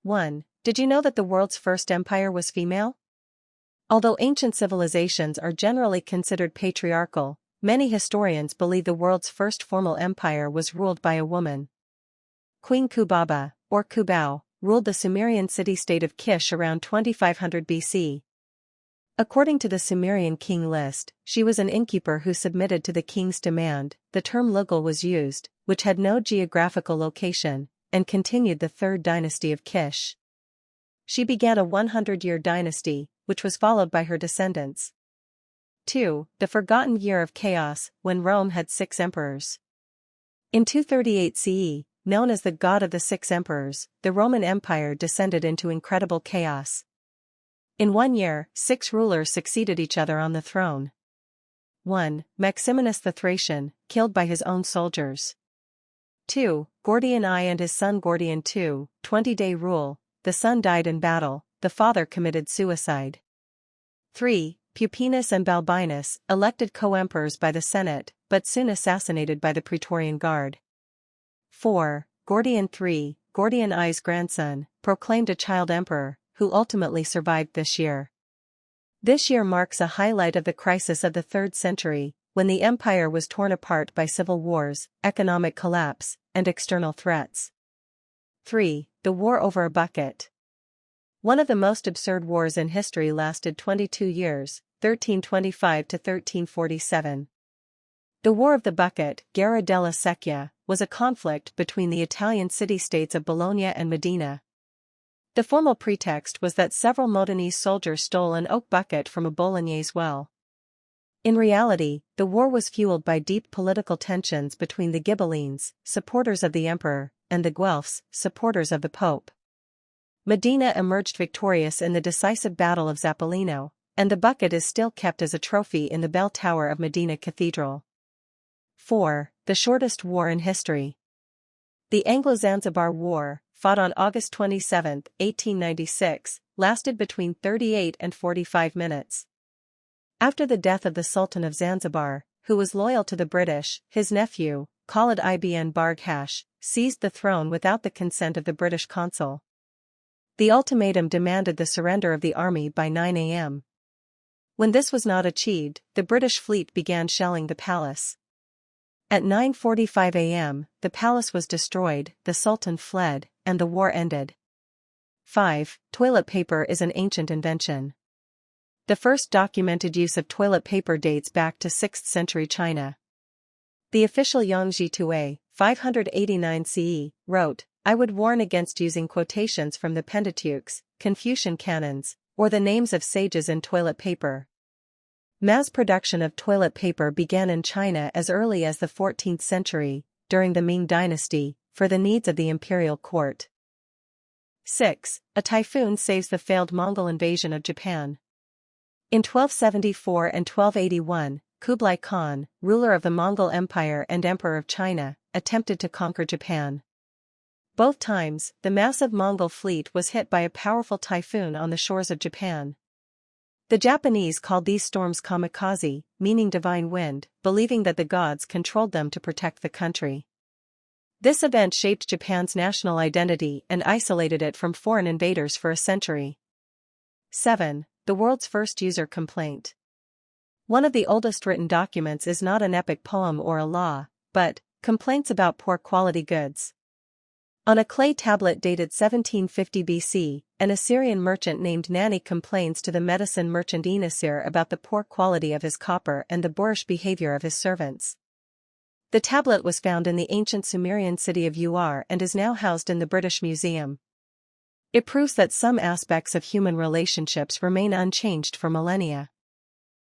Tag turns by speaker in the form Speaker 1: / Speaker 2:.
Speaker 1: 1. Did you know that the world's first empire was female? Although ancient civilizations are generally considered patriarchal, many historians believe the world's first formal empire was ruled by a woman. Queen Kubaba, or Kubao, ruled the Sumerian city-state of Kish around 2500 BC. According to the Sumerian king list, she was an innkeeper who submitted to the king's demand. The term Lugal was used, which had no geographical location, and continued the third dynasty of Kish. She began a 100-year dynasty, which was followed by her descendants. 2. The forgotten year of chaos, when Rome had 6 emperors. In 238 CE, known as the God of the Six Emperors, the Roman Empire descended into incredible chaos. In 1 year, 6 rulers succeeded each other on the throne. 1. Maximinus the Thracian, killed by his own soldiers. 2. Gordian I and his son Gordian II, 20-day rule, the son died in battle, the father committed suicide. 3. Pupienus and Balbinus, elected co-emperors by the Senate, but soon assassinated by the Praetorian Guard. 4. Gordian III, Gordian I's grandson, proclaimed a child emperor, who ultimately survived this year. This year marks a highlight of the crisis of the 3rd century, when the empire was torn apart by civil wars, economic collapse, and external threats. 3. The War over a Bucket. One of the most absurd wars in history lasted 22 years, 1325 to 1347. The War of the Bucket, Guerra della Secchia, was a conflict between the Italian city-states of Bologna and Medina. The formal pretext was that several Modenese soldiers stole an oak bucket from a Bolognese well. In reality, the war was fueled by deep political tensions between the Ghibellines, supporters of the emperor, and the Guelphs, supporters of the Pope. Medina emerged victorious in the decisive Battle of Zappolino, and the bucket is still kept as a trophy in the bell tower of Medina Cathedral. 4. The shortest war in history. The Anglo-Zanzibar War, fought on August 27, 1896, lasted between 38 and 45 minutes. After the death of the Sultan of Zanzibar, who was loyal to the British, his nephew, Khalid ibn Barghash, seized the throne without the consent of the British consul. The ultimatum demanded the surrender of the army by 9 a.m. When this was not achieved, the British fleet began shelling the palace. At 9:45 a.m., the palace was destroyed, the Sultan fled, and the war ended. 5. Toilet paper is an ancient invention. The first documented use of toilet paper dates back to 6th century China. The official Yangzi Tue, 589 CE, wrote, "I would warn against using quotations from the Pentateuchs, Confucian canons, or the names of sages in toilet paper." Mass production of toilet paper began in China as early as the 14th century, during the Ming dynasty, for the needs of the imperial court. 6. A typhoon saves the failed Mongol invasion of Japan. In 1274 and 1281, Kublai Khan, ruler of the Mongol Empire and Emperor of China, attempted to conquer Japan. Both times, the massive Mongol fleet was hit by a powerful typhoon on the shores of Japan. The Japanese called these storms kamikaze, meaning divine wind, believing that the gods controlled them to protect the country. This event shaped Japan's national identity and isolated it from foreign invaders for a century. 7. The world's first user complaint. One of the oldest written documents is not an epic poem or a law, but complaints about poor quality goods. On a clay tablet dated 1750 BC, an Assyrian merchant named Nani complains to the medicine merchant Enasir about the poor quality of his copper and the boorish behavior of his servants. The tablet was found in the ancient Sumerian city of Ur and is now housed in the British Museum. It proves that some aspects of human relationships remain unchanged for millennia.